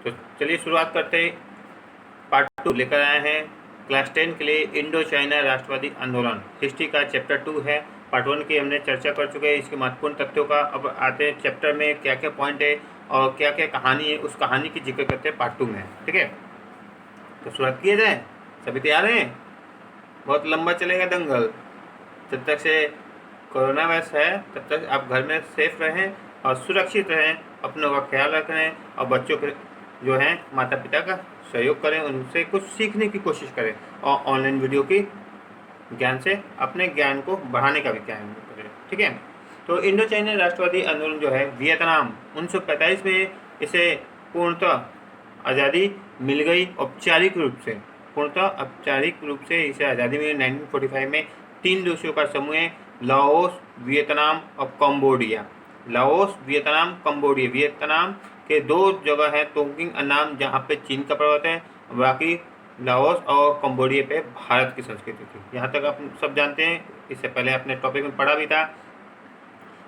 तो चलिए शुरुआत करते हैं। पार्ट 2 लेकर आए हैं क्लास 10 के लिए इंडो चाइना राष्ट्रवादी आंदोलन। हिस्ट्री का चैप्टर 2 है। पार्ट 1 की हमने चर्चा कर चुके हैं इसके महत्वपूर्ण तथ्यों का। अब आते हैं चैप्टर में क्या क्या पॉइंट है और क्या क्या कहानी है, उस कहानी की जिक्र करते हैं पार्ट 2 में। ठीक है, तो शुरुआत किया जाए। सभी तैयार हैं? बहुत लंबा चलेगा दंगल। जब तक से कोरोना वायरस है तब तक आप घर में सेफ रहें और सुरक्षित रहें, अपनों का ख्याल रखें और बच्चों के जो हैं माता पिता का सहयोग करें, उनसे कुछ सीखने की कोशिश करें और ऑनलाइन वीडियो की ज्ञान से अपने ज्ञान को बढ़ाने का भी ज्ञान करें। ठीक है, तो इंडो चाइना राष्ट्रवादी आंदोलन जो है वियतनाम 1945 में इसे पूर्णतः आज़ादी मिल गई। औपचारिक रूप से पूर्णतः औपचारिक रूप से इसे आज़ादी मिली 1945 में। 3 देशों का समूह है, लाओस, वियतनाम और Cambodia. Laos, Vietnam, Cambodia. Vietnam के 2 जगह है, तोंगिंग अन्नाम जहाँ पे चीन का पर्वत है, बाकी लाओस और कंबोडिया पे भारत की संस्कृति थी। यहाँ तक आप सब जानते हैं, इससे पहले अपने टॉपिक में पढ़ा भी था।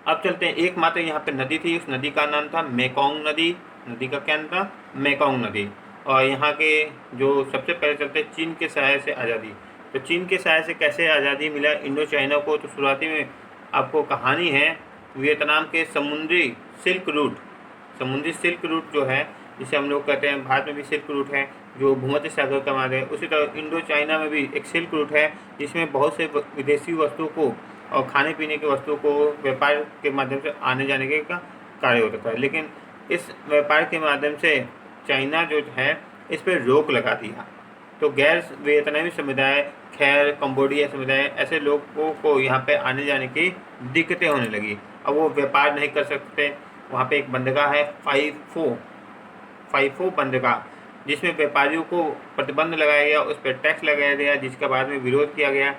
अब चलते हैं, एकमात्र यहाँ पे नदी थी, उस नदी का नाम था मेकोंग नदी। नदी का क्या नाम था? मेकोंग नदी। और यहाँ के जो सबसे पहले चलते हैं चीन के सहारे से आज़ादी। तो चीन के सहारे से कैसे आज़ादी मिला इंडो चाइना को, तो शुरुआती में आपको कहानी है वियतनाम के समुद्री सिल्क रूट। समुद्री सिल्क रूट जो है, जिसे हम लोग कहते हैं, भारत में भी सिल्क रूट है जो भूमध्य सागर का मार्ग है, उसी तरह इंडो चाइना में भी एक सिल्क रूट है जिसमें बहुत से विदेशी वस्तुओं को और खाने पीने की वस्तुओं को व्यापार के माध्यम से आने जाने के का कार्य होता है। लेकिन इस व्यापार के माध्यम से चाइना जो है इस पर रोक लगा दिया। तो गैर वियतनामी समुदाय, खैर कंबोडिया समुदाय, ऐसे लोगों को यहाँ पे आने जाने की दिक्कतें होने लगी। अब वो व्यापार नहीं कर सकते। वहाँ पे एक बंदरगाह है फाइफो बंदरगाह, जिसमें व्यापारियों को प्रतिबंध लगाया गया, उस पर टैक्स लगाया गया, जिसके बाद में विरोध किया गया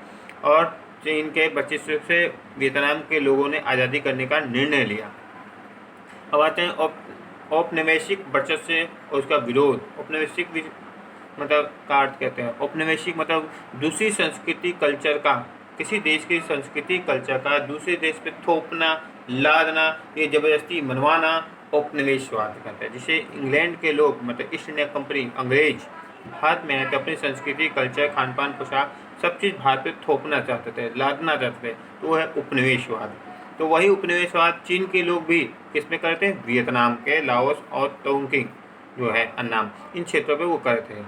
और चीन के वर्चस्व से वियतनाम के लोगों ने आज़ादी करने का निर्णय लिया। अब आते हैं औपनिवेशिक वर्चस्व और उसका विरोध। औपनिवेशिक मतलब का अर्थ कहते हैं, औपनिवेशिक मतलब दूसरी संस्कृति कल्चर का, किसी देश की संस्कृति कल्चर का दूसरे देश पे थोपना, लादना, ये जबरदस्ती मनवाना औपनिवेशवाद कहते हैं। जिसे इंग्लैंड के लोग मतलब ईस्ट इंडिया कंपनी अंग्रेज भारत में आए तो अपनी संस्कृति कल्चर, खान पान, पोशाक सब चीज़ भारत पे थोपना चाहते थे, लादना चाहते थे, तो वो है उपनिवेशवाद। तो वही उपनिवेशवाद चीन के लोग भी किस में करते हैं? वियतनाम के लाओस और तोंगिंग जो है अन्नाम, इन क्षेत्रों पे वो करते हैं।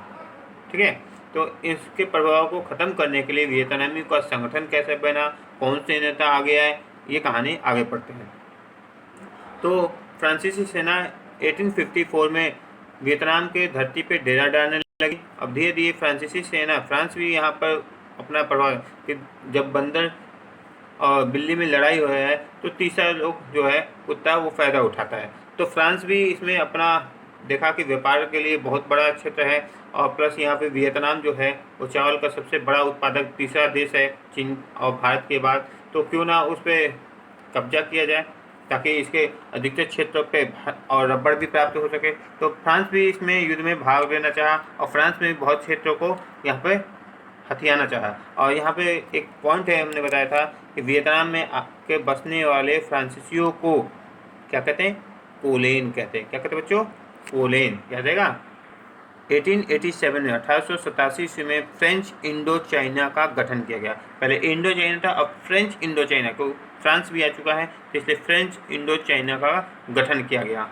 ठीक है, तो इसके प्रभाव को ख़त्म करने के लिए वियतनामी का संगठन कैसे बना, कौन से नेता आगे आए, ये कहानी आगे पढ़ते हैं। तो फ्रांसीसी सेना 1854 में वियतनाम के धरती पे डेरा डालने लगी। अब धीरे धीरे फ्रांसीसी सेना, फ्रांस भी यहाँ पर अपना प्रभाव, कि जब बंदर और बिल्ली में लड़ाई हो है तो तीसरा लोग जो है कुत्ता वो फ़ायदा उठाता है। तो फ्रांस भी इसमें अपना देखा कि व्यापार के लिए बहुत बड़ा क्षेत्र है और प्लस यहाँ पे वियतनाम जो है वो चावल का सबसे बड़ा उत्पादक तीसरा देश है चीन और भारत के बाद, तो क्यों ना उस पर कब्जा किया जाए ताकि इसके अधिकतर क्षेत्रों पे और रबड़ भी प्राप्त हो सके। तो फ्रांस भी इसमें युद्ध में भाग लेना चाहा और फ्रांस में बहुत क्षेत्रों को यहाँ पे हथियाना चाहा। और यहाँ पे एक पॉइंट है, हमने बताया था कि वियतनाम में के बसने वाले फ्रांसीसियों को क्या कहते हैं? कोलेन कहते हैं। क्या कहते हैं बच्चों? कोलेन। याद रहेगा। 1887 में 1887 ईस्वी में फ्रेंच इंडो चाइना का गठन किया गया। पहले इंडो चाइना था, अब फ्रेंच इंडो चाइना, को फ्रांस भी आ चुका है तो इसलिए फ्रेंच इंडो चाइना का गठन किया गया।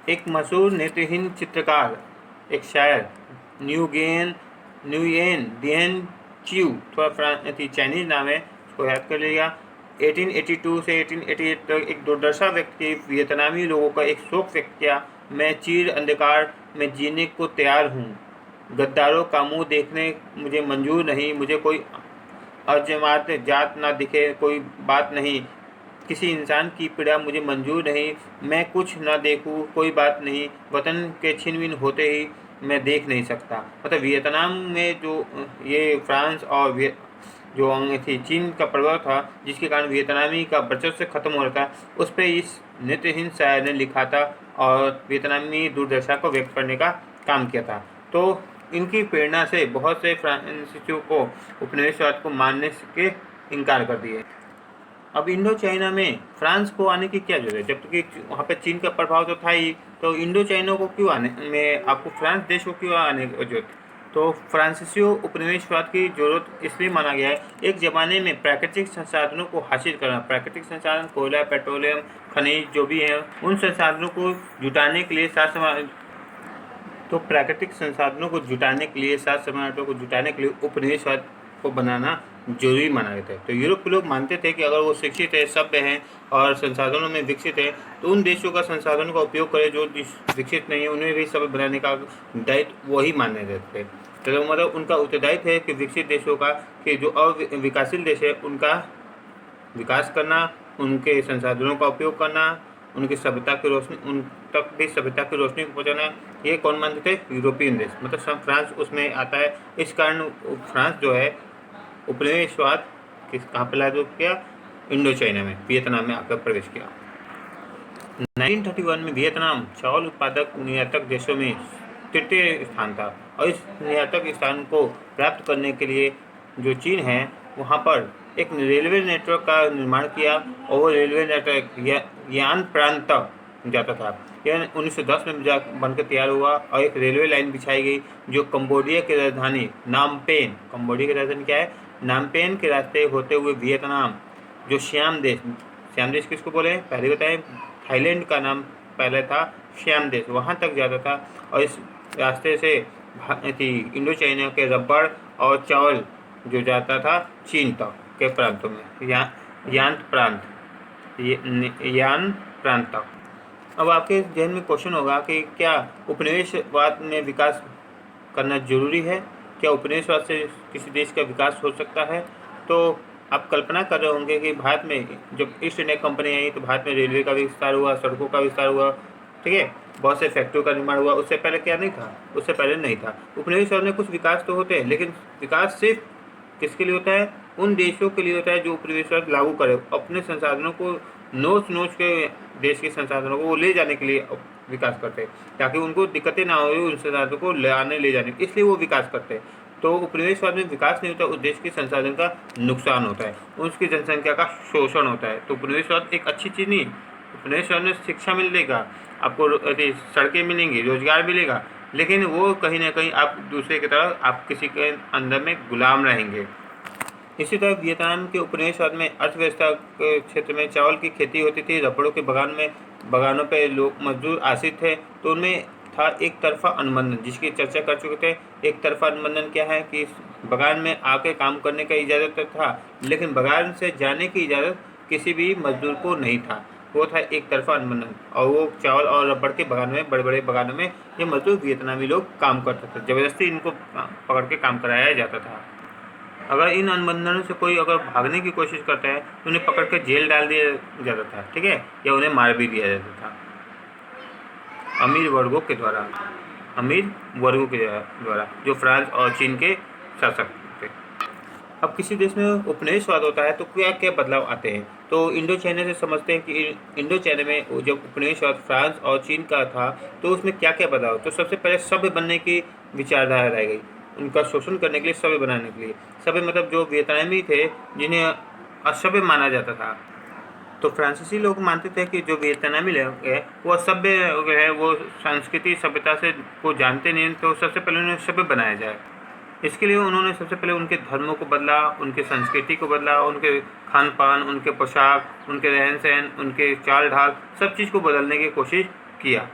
एक मशहूर नेत्रहीन चित्रकार, एक शायर न्यूयेन दिएन च्यू, थोड़ा चाइनीज नाम है, उसको याद कर लीजिएगा। 1882 से 1888 तक एक दुर्दशा व्यक्ति वियतनामी लोगों का एक शोक व्यक्त किया। मैं चीर अंधकार में जीने को तैयार हूँ, गद्दारों का मुंह देखने मुझे मंजूर नहीं, मुझे कोई अजमात जात ना दिखे, कोई बात नहीं, किसी इंसान की पीड़ा मुझे मंजूर नहीं, मैं कुछ ना देखूँ कोई बात नहीं, वतन के छिन-भिन होते ही मैं देख नहीं सकता। मतलब वियतनाम में जो ये फ्रांस और जो थी चीन का प्रभाव था, जिसके कारण वियतनामी का वर्चस्व खत्म हो रहा था, उस पर इस नेत्रहीन शायर ने लिखा था और वियतनामी दुर्दशा को व्यक्त करने का काम किया था। तो इनकी प्रेरणा से बहुत से फ्रांसीसियों को उपनिवेशवाद को मानने के इनकार कर दिए। अब इंडो चाइना में फ्रांस को आने की क्या जरूरत है, जबकि वहाँ पे चीन का प्रभाव तो था ही, तो इंडो चाइना को क्यों आने में, आपको फ्रांस देश को क्यों आने की जरूरत। तो फ्रांसीसियों उपनिवेशवाद की जरूरत इसलिए माना गया है, एक ज़माने में प्राकृतिक संसाधनों को हासिल करना, प्राकृतिक संसाधन कोयला, पेट्रोलियम, खनिज जो भी हैं, उन संसाधनों को जुटाने के लिए तो प्राकृतिक संसाधनों को जुटाने के लिए, सात सम्राटों को जुटाने के लिए उपनिवेशवाद को बनाना जरूरी माना गया था। तो यूरोप के लोग मानते थे कि अगर वो शिक्षित है, सभ्य हैं और संसाधनों में विकसित है, तो उन देशों का संसाधनों का उपयोग करें जो विकसित नहीं है, उन्हें भी सभ्य बनाने का दायित्व वही माने जाते थे। तो मतलब उनका उत्तरदायित्व है कि विकसित देशों का, कि जो अविकासशील देश है उनका विकास करना, उनके संसाधनों का उपयोग करना, उनकी सभ्यता की रोशनी, उन तक भी सभ्यता की रोशनी को पहुँचाना। ये कौन मानते थे? यूरोपियन देश, मतलब सब फ्रांस उसमें आता है। इस कारण फ्रांस जो है उपनिवेशवाद कहाँ पर लागू किया? इंडो चाइना में, वियतनाम में आकर प्रवेश किया। 1931 में वियतनाम चावल उत्पादक निर्यातक देशों में तृतीय स्थान था, और इस निर्यातक स्थान को प्राप्त करने के लिए जो चीन है वहाँ पर एक रेलवे नेटवर्क का निर्माण किया, और वो रेलवे नेटवर्क यान प्रांत तक जाता था। यह 1910 में बनकर तैयार हुआ, और एक रेलवे लाइन बिछाई गई जो कंबोडिया की राजधानी नामपेन, कंबोडिया की राजधानी क्या है? नामपेन के रास्ते होते हुए वियतनाम, जो श्याम देश किसको बोले पहले बताएं? थाईलैंड का नाम पहले था श्याम देश, वहाँ तक जाता था। और इस रास्ते से इंडो चाइना के रबड़ और चावल जो जाता था चीन तक के प्रांतों में, यान प्रांत तक। अब आपके जहन में क्वेश्चन होगा कि क्या उपनिवेशवाद में विकास करना जरूरी है? क्या उपनिवेशवाद से किसी देश का विकास हो सकता है? तो आप कल्पना कर रहे होंगे कि भारत में जब ईस्ट इंडिया कंपनी आई तो भारत में रेलवे का विस्तार हुआ, सड़कों का विस्तार हुआ, ठीक है, बहुत से फैक्ट्रियों का निर्माण हुआ। उससे पहले क्या नहीं था? उससे पहले नहीं था। उपनिवेशवाद में कुछ विकास तो होते हैं, लेकिन विकास सिर्फ किसके लिए होता है? उन देशों के लिए होता है जो उपनिवेशवाद लागू करे, अपने संसाधनों को नोच के देश के संसाधनों को वो ले जाने के लिए विकास करते हैं, ताकि उनको दिक्कतें ना हो उन संसाधनों को ले जाने, इसलिए वो विकास करते हैं। तो उपनिवेशवाद में विकास नहीं होता, उस देश के संसाधन का नुकसान होता है, उसकी जनसंख्या का शोषण होता है। तो उपनिवेशवाद एक अच्छी चीज़ नहीं। उपनिवेशवाद में शिक्षा मिलेगा आपको, सड़कें मिलेंगी, रोजगार मिलेगा, लेकिन वो कहीं ना कहीं आप दूसरे की तरह आप किसी के अंदर में गुलाम रहेंगे। इसी तरह वियतनाम के उपनिवेशवाद में अर्थव्यवस्था के क्षेत्र में चावल की खेती होती थी, रबड़ों के बगानों पे लोग मजदूर आश्रित थे। तो उनमें था एक तरफा अनुबंधन, जिसकी चर्चा कर चुके थे। एक तरफा अनुबंधन क्या है कि बगान में आके काम करने का इजाज़त था, लेकिन बगान से जाने की इजाज़त किसी भी मजदूर को नहीं था। वो था एक तरफा अनुबंधन, और वो चावल और रबड़ के बगान में, बड़े बड़े बगानों में ये मजदूर वियतनामी लोग काम करते थे। ज़बरदस्ती इनको पकड़ के काम कराया जाता था। अगर इन अनुबंधनों से कोई अगर भागने की कोशिश करता है तो उन्हें पकड़ कर जेल डाल दिया जाता था, ठीक है, या उन्हें मार भी दिया जाता था अमीर वर्गों के द्वारा, जो फ्रांस और चीन के शासक थे। अब किसी देश में उपनिवेशवाद होता है तो क्या क्या बदलाव आते हैं? तो इंडो चाइना से समझते हैं कि इंडो चाइना में जब उपनिवेशवाद फ्रांस और चीन का था तो उसमें क्या क्या बदलाव? तो सबसे पहले सभ्य बनने की विचारधारा लाई गई, उनका शोषण करने के लिए, सभ्य बनाने के लिए। सभ्य मतलब जो वियतनामी थे जिन्हें असभ्य माना जाता था, तो फ्रांसीसी लोग मानते थे कि जो वियतनामी लोग हैं वो असभ्य है, वो संस्कृति सभ्यता से को जानते नहीं, तो सबसे पहले उन्हें सभ्य बनाया जाए। इसके लिए उन्होंने सबसे पहले उनके धर्मों को बदला, उनकी संस्कृति को बदला, उनके खान पान, उनके पोशाक, उनके रहन सहन, उनके चाल ढाल, सब चीज़ को बदलने की कोशिश किया।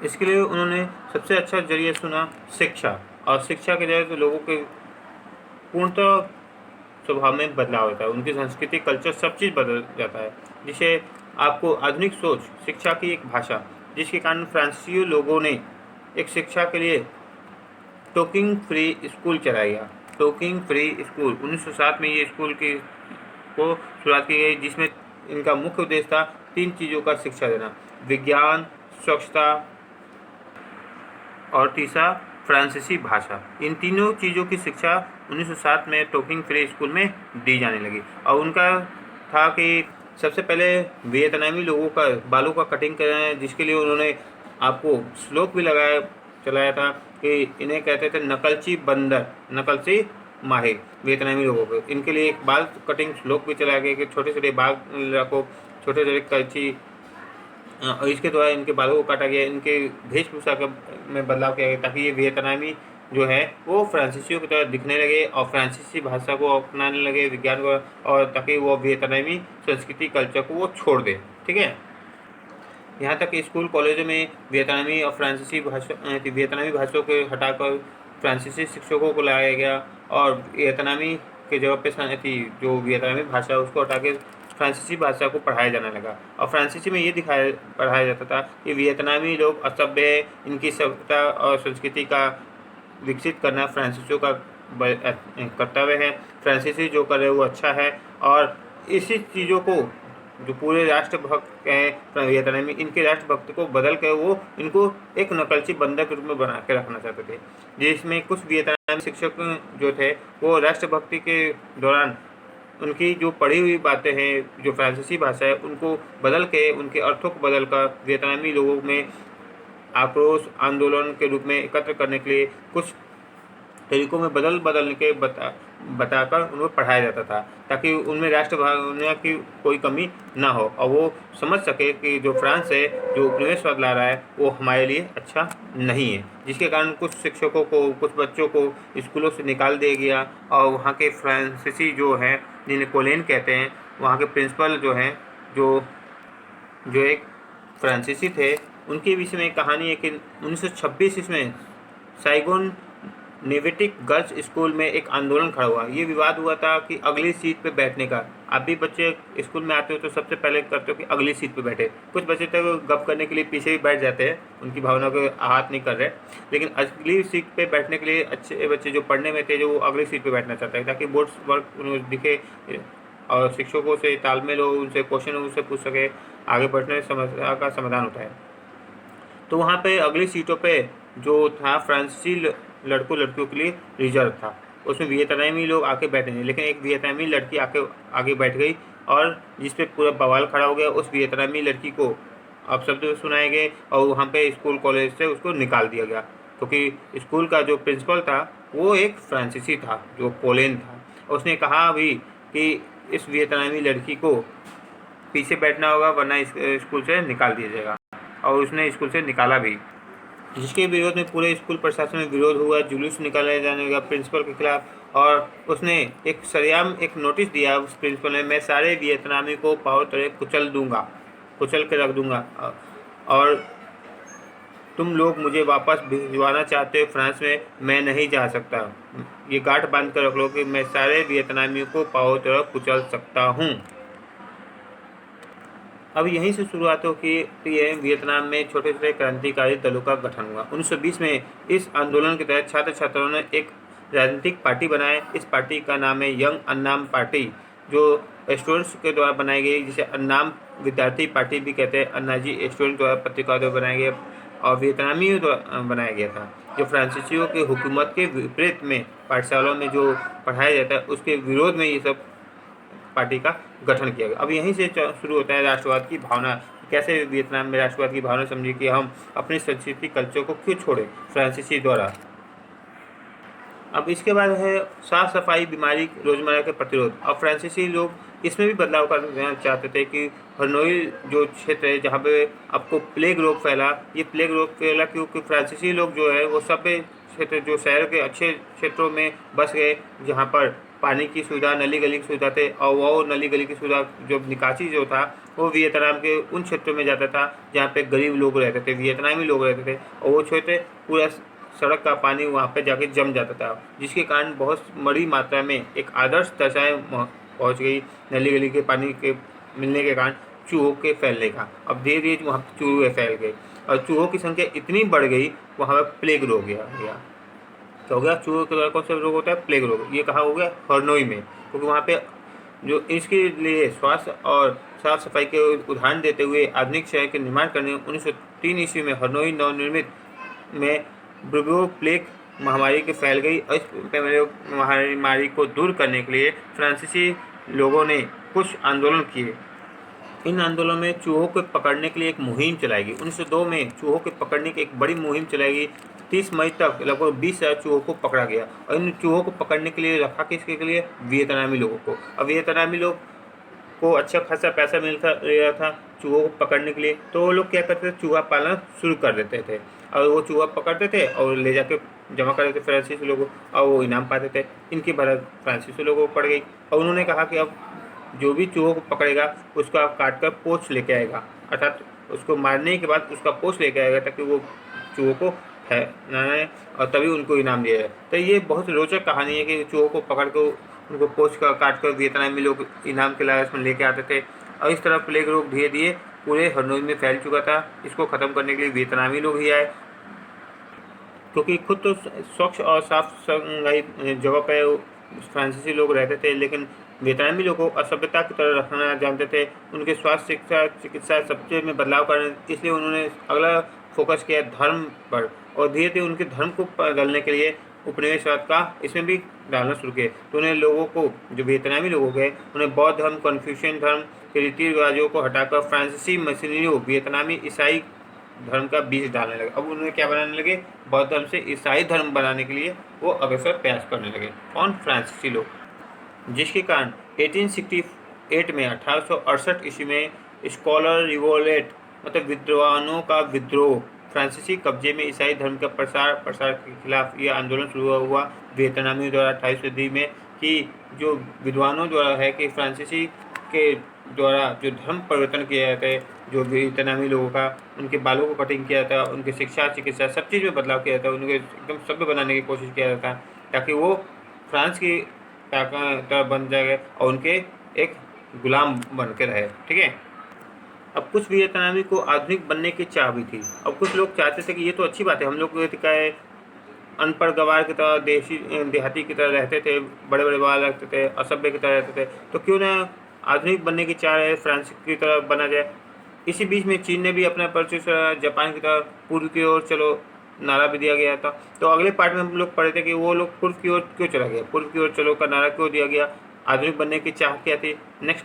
इसके लिए उन्होंने सबसे अच्छा जरिया सुना शिक्षा, और शिक्षा के जरिए तो लोगों के पूर्णतः स्वभाव में बदलाव होता है, उनकी संस्कृति, कल्चर, सब चीज़ बदल जाता है, जिसे आपको आधुनिक सोच, शिक्षा की एक भाषा, जिसके कारण फ्रांसीसी लोगों ने एक शिक्षा के लिए टोकिंग फ्री स्कूल चलाया। टोकिंग फ्री स्कूल 1907 में ये स्कूल को शुरुआत की गई, जिसमें इनका मुख्य उद्देश्य था 3 चीज़ों का शिक्षा देना: विज्ञान, स्वच्छता और तीसरा फ्रांसीसी भाषा। इन तीनों चीज़ों की शिक्षा 1907 में टोकिंग फ्री स्कूल में दी जाने लगी। और उनका था कि सबसे पहले वियतनामी लोगों का बालों का कटिंग कराना, जिसके लिए उन्होंने आपको श्लोक भी चलाया था कि इन्हें कहते थे नकलची माहिर वियतनामी लोगों को। इनके लिए एक बाल कटिंग स्लोक भी चलाया गया कि छोटे छोटे बाल रखो, छोटे छोटे कैंची, और इसके द्वारा इनके बालों को काटा गया। इनके वेशभूषा में बदलाव किया गया ताकि ये वियतनामी जो है वो फ्रांसीसियों की तरह दिखने लगे और फ्रांसीसी भाषा को अपनाने लगे, विज्ञान को, और ताकि वो वियतनामी संस्कृति कल्चर को वो छोड़ दे। ठीक है, यहाँ तक कि स्कूल कॉलेजों में वियतनामी और वियतनामी भाषाओं को हटाकर फ्रांसीसी शिक्षकों को लाया गया और वियतनामी के जगह पे जो वियतनामी भाषा है उसको हटा के फ्रांसीसी भाषा को पढ़ाया जाने लगा। और फ्रांसीसी में ये पढ़ाया जाता था कि वियतनामी लोग असभ्य है, इनकी सभ्यता और संस्कृति का विकसित करना फ्रांसीसियों का कर्तव्य है, फ्रांसीसी जो कर रहे वो अच्छा है। और इसी चीज़ों को जो पूरे राष्ट्रभक्त हैं वियतनामी, इनके राष्ट्रभक्त को बदल कर वो इनको एक नकलची बंदर के रूप में बना के रखना चाहते थे, जिसमें कुछ वियतनामी शिक्षक जो थे वो राष्ट्रभक्ति के दौरान उनकी जो पढ़ी हुई बातें हैं जो फ्रांसीसी भाषा है उनको बदल के, उनके अर्थों को बदल कर वियतनामी लोगों में आक्रोश आंदोलन के रूप में एकत्र करने के लिए कुछ तरीकों में बदल के बताकर उनको पढ़ाया जाता था, ताकि उनमें राष्ट्र भावना की कोई कमी ना हो और वो समझ सके कि जो फ्रांस है जो उपनिवेशवाद ला रहा है वो हमारे लिए अच्छा नहीं है। जिसके कारण कुछ शिक्षकों को, कुछ बच्चों को स्कूलों से निकाल दिया गया और वहाँ के फ्रांसीसी जो हैं जिन्हें कोलेन कहते हैं, वहाँ के प्रिंसिपल जो हैं जो एक फ्रांसीसी थे, उनके विषय में कहानी है कि 1926 इसमें साइगोन नेवेटिक गर्ल्स स्कूल में एक आंदोलन खड़ा हुआ। ये विवाद हुआ था कि अगली सीट पे बैठने का। आप भी बच्चे स्कूल में आते हो तो सबसे पहले करते हो कि अगली सीट पे बैठे। कुछ बच्चे तो गप करने के लिए पीछे भी बैठ जाते हैं, उनकी भावना को आहत नहीं कर रहे, लेकिन अगली सीट पे बैठने के लिए अच्छे बच्चे जो पढ़ने में थे जो अगली सीट पर बैठना चाहते हैं ताकि बोर्ड वर्क उन्हें दिखे और शिक्षकों से तालमेल हो, उनसे क्वेश्चन उनसे पूछ सके, आगे बढ़ने समस्या का समाधान होता है। तो वहाँ पे अगली सीटों पे जो था फ्रांसीसी लड़कों लड़कियों के लिए रिजर्व था, उसमें वियतनामी लोग आके बैठे नहीं, लेकिन एक वियतनामी लड़की आगे बैठ गई और जिस पे पूरा बवाल खड़ा हो गया। उस वियतनामी लड़की को अपशब्द सुनाए गए और वहाँ पे स्कूल कॉलेज से उसको निकाल दिया गया, क्योंकि स्कूल का जो प्रिंसिपल था वो एक फ्रांसीसी था जो कोलेन था। उसने कहा भी कि इस वियतनामी लड़की को पीछे बैठना होगा वरना स्कूल से निकाल दिया जाएगा, और उसने स्कूल से निकाला भी, जिसके विरोध में पूरे स्कूल प्रशासन में विरोध हुआ, जुलूस निकाले जाने लगा प्रिंसिपल के खिलाफ। और उसने एक सरेआम एक नोटिस दिया उस प्रिंसिपल ने, मैं सारे वियतनामी को पाव तले कुचल के रख दूंगा और तुम लोग मुझे वापस भिजवाना चाहते हो फ्रांस में, मैं नहीं जा सकता। ये गांठ बांध कर रख लो कि मैं सारे वियतनामियों को पाव तले कुचल सकता हूँ। अब यहीं से शुरुआत हो कि वियतनाम में छोटे छोटे क्रांतिकारी दलों का गठन हुआ। 1920 में इस आंदोलन के तहत छात्र छात्राओं ने एक राजनीतिक पार्टी बनाई। इस पार्टी का नाम है यंग अन्नाम पार्टी, जो स्टूडेंट्स के द्वारा बनाई गई, जिसे अन्नाम विद्यार्थी पार्टी भी कहते हैं। अन्नाजी स्टूडेंट द्वारा पत्रिका द्वारा बनाया गया और वियतनामियों द्वारा बनाया गया था, जो फ्रांसीसियों की हुकूमत के विपरीत में पाठशालाओं में जो पढ़ाया जाता है उसके विरोध में ये सब पार्टी का गठन किया गया। अब यहीं से शुरू होता है राष्ट्रवाद की भावना। कैसे वियतनाम में राष्ट्रवाद की भावना समझी कि हम अपनी संस्कृति कल्चर को क्यों छोड़े फ्रांसीसी द्वारा। अब इसके बाद है साफ सफाई, बीमारी, रोजमर्रा के प्रतिरोध। अब फ्रांसीसी लोग इसमें भी बदलाव करना चाहते थे कि हनोई जो क्षेत्र है जहाँ पे आपको प्लेग रोग फैला, ये प्लेग रोग फैला क्योंकि फ्रांसीसी लोग जो है वो सब क्षेत्र जो शहर के अच्छे क्षेत्रों में बस गए, जहाँ पर पानी की सुविधा, नली गली की सुविधा थे, और वो नली गली की सुविधा जो निकासी जो था वो वियतनाम के उन क्षेत्रों में जाता था जहाँ पे गरीब लोग रहते थे, वियतनामी लोग रहते थे, और वो क्षेत्र पूरा सड़क का पानी वहाँ पे जाके जम जाता था, जिसके कारण बहुत बड़ी मात्रा में एक आदर्श दशाएँ पहुँच गई नली गली के पानी के मिलने के कारण चूहों के फैलने का। अब धीरे धीरे वहाँ पर चूहे फैल गए और चूहों की संख्या इतनी बढ़ गई वहाँ पर प्लेग रोग गया। क्या हो गया? चूहों के द्वारा कौन सा रोग होता है? प्लेग रोग। ये कहाँ हो गया? हनोई में, क्योंकि वहाँ पे जो इसके लिए स्वास्थ्य और साफ सफाई के उदाहरण देते हुए आधुनिक शहर के निर्माण करने 1903 ईस्वी में हनोई नवनिर्मित में ब्रूबियो प्लेग महामारी के फैल गई। और इस महामारी को दूर करने के लिए फ्रांसीसी लोगों ने कुछ आंदोलन किए। इन आंदोलनों में चूहों को पकड़ने के लिए एक मुहिम चलाई गई। 1902 में चूहों के पकड़ने की एक बड़ी मुहिम चलाई गई। 30 मई तक लगभग 20,000 चूहों को पकड़ा गया। और इन चूहों को पकड़ने के लिए रखा किसके लिए? वियतनामी लोगों को। अब वियतनामी लोग को अच्छा खासा पैसा मिलता रहा था चूहों को पकड़ने के लिए, तो वो लोग क्या करते थे, चूहा पालन शुरू कर देते थे। और वो चूहा पकड़ते थे और ले जाके जमा कर देते फ्रांसीसी लोगों, और वो इनाम पाते थे। इनकी भरत फ्रांसीसी लोगों को पड़ गई, और उन्होंने कहा कि अब जो भी चूहों को पकड़ेगा उसको आप काट कर पोंछ लेके आएगा, अर्थात उसको मारने के बाद उसका पोंछ लेके आएगा, ताकि वो चूहों को है और तभी उनको इनाम दिया जाए। तो ये बहुत रोचक कहानी है कि चूहों को पकड़ कर उनको पोंछ कर काट कर वियतनामी लोग इनाम के लालच में लेके आते थे। और इस तरह प्लेग रोग धीरे धीरे पूरे हनोई में फैल चुका था। इसको ख़त्म करने के लिए वियतनामी लोग ही आए, क्योंकि खुद तो स्वच्छ और साफ जगह पर फ्रांसीसी लोग रहते थे, लेकिन वियतनामी लोगों को असभ्यता की तरह रखना जानते थे। उनके स्वास्थ्य, शिक्षा, चिकित्सा सबसे में बदलाव करने, इसलिए उन्होंने अगला फोकस किया धर्म पर, और धीरे धीरे उनके धर्म को बदलने के लिए उपनिवेशवाद का इसमें भी डालना शुरू किए। तो उन्हें लोगों को, जो वियतनामी लोग गए, उन्हें बौद्ध धर्म, कन्फ्यूशियन धर्म के रीति रिवाजों को हटाकर फ्रांसीसी मिशनरियों, वियतनामी ईसाई धर्म का बीज डालने लगे। अब उन्हें क्या बनाने लगे? बौद्ध धर्म से ईसाई धर्म बनाने के लिए वो अग्रसर प्रयास करने लगे। कौन? फ्रांसीसी लोग। जिसके कारण 1868 में 1868 ईस्वी में स्कॉलर रिवोल्ट, मतलब विद्वानों का विद्रोह, फ्रांसीसी कब्जे में ईसाई धर्म का प्रसार के खिलाफ यह आंदोलन शुरू हुआ वियतनामियों द्वारा 28वीं सदी में, कि जो विद्वानों द्वारा है कि फ्रांसीसी के द्वारा जो धर्म परिवर्तन किया जाता है, जो वियतनामी लोगों का, उनके बालों को कटिंग किया जाता है, उनकी शिक्षा, चिकित्सा, सब चीज़ में बदलाव किया जाता है, उनको एकदम सभ्य बनाने की कोशिश किया जाता है, ताकि वो फ्रांस की तरह बन जाए और उनके एक गुलाम बन के रहे। ठीक है। अब कुछ वियतनामी को आधुनिक बनने की चाह भी थी। अब कुछ लोग चाहते थे कि ये तो अच्छी बात है, हम लोग क्या है, अनपढ़ गवार की तरह, देहाती की तरह रहते थे, बड़े बड़े बाल रखते थे, असभ्य की तरह रहते थे, तो क्यों ना आधुनिक बनने की चाह है, फ्रांस की तरह बना जाए। इसी बीच में चीन ने भी अपना परिचय जापान की तरह पूर्व की ओर चलो नारा भी दिया गया था। तो अगले पार्ट में हम लोग पढ़े थे कि वो लोग पूर्व की ओर क्यों चला गया, पूर्व की ओर चलो का नारा क्यों दिया गया, आधुनिक बनने की चाह क्या थी। नेक्स्ट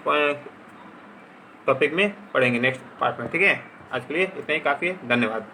टॉपिक में पढ़ेंगे, नेक्स्ट पार्ट में। ठीक है, आज के लिए इतना ही काफ़ी है। धन्यवाद।